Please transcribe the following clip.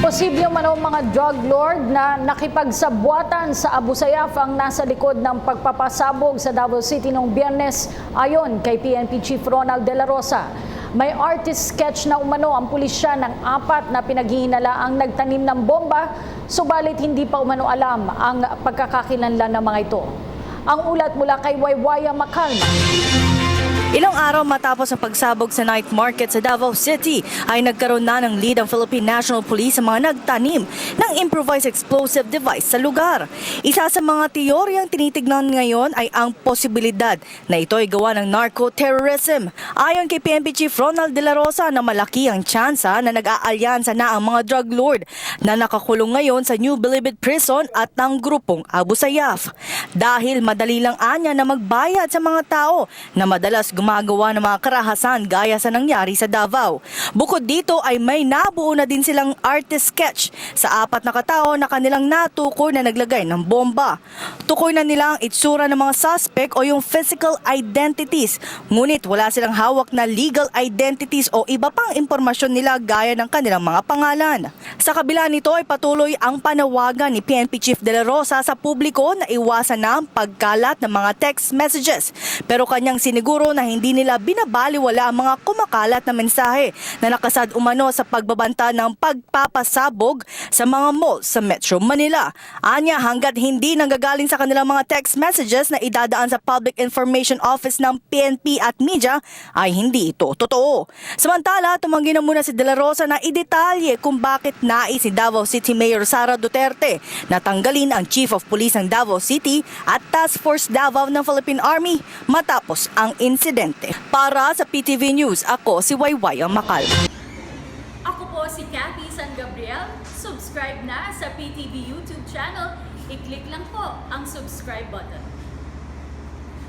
Posible umano mga drug lord na nakipagsabwatan sa Abu Sayyaf ang nasa likod ng pagpapasabog sa Davao City noong Biyernes ayon kay PNP Chief Ronald De La Rosa. May artist sketch na umano ang pulisya ng 4 na pinaghihinalaang nagtanim ng bomba, subalit hindi pa umano alam ang pagkakakilanlan ng mga ito. Ang ulat mula kay Waywaya Makalma. Ilang araw matapos ang pagsabog sa night market sa Davao City ay nagkaroon na ng lead ang Philippine National Police sa mga nagtanim ng improvised explosive device sa lugar. Isa sa mga teoryang tinitignan ngayon ay ang posibilidad na ito ay gawa ng narco-terrorism. Ayon kay PNP Chief Ronald De La Rosa na malaki ang tsansa na nag-aalyansa na ang mga drug lord na nakakulong ngayon sa New Bilibid Prison at ng grupong Abu Sayyaf. Dahil madali lang anya na magbayad sa mga tao na madalas gumagawa ng mga karahasan gaya sa nangyari sa Davao. Bukod dito ay may nabuo na din silang artist sketch sa 4 na katao na kanilang natukoy na naglagay ng bomba. Tukoy na nila ang itsura ng mga suspect o yung physical identities, ngunit wala silang hawak na legal identities o iba pang impormasyon nila gaya ng kanilang mga pangalan. Sa kabila nito ay patuloy ang panawagan ni PNP Chief De La Rosa sa publiko na iwasan na ang pagkalat ng mga text messages, pero kanyang siniguro na hindi nila binabaliwala ang mga kumakalat na mensahe na nakasad umano sa pagbabanta ng pagpapasabog sa mga mall sa Metro Manila. Anya, hanggat hindi nanggagaling sa kanilang mga text messages na idadaan sa Public Information Office ng PNP at media ay hindi ito totoo. Samantala, tumanggi na muna si De La Rosa na idetalye kung bakit nais si Davao City Mayor Sara Duterte na tanggalin ang Chief of Police ng Davao City at Task Force Davao ng Philippine Army matapos ang insidente. Para sa PTV News, ako si Waywaya Makal. Ako po si Cathy San Gabriel. Subscribe na sa PTV YouTube channel. I-click lang po ang subscribe button.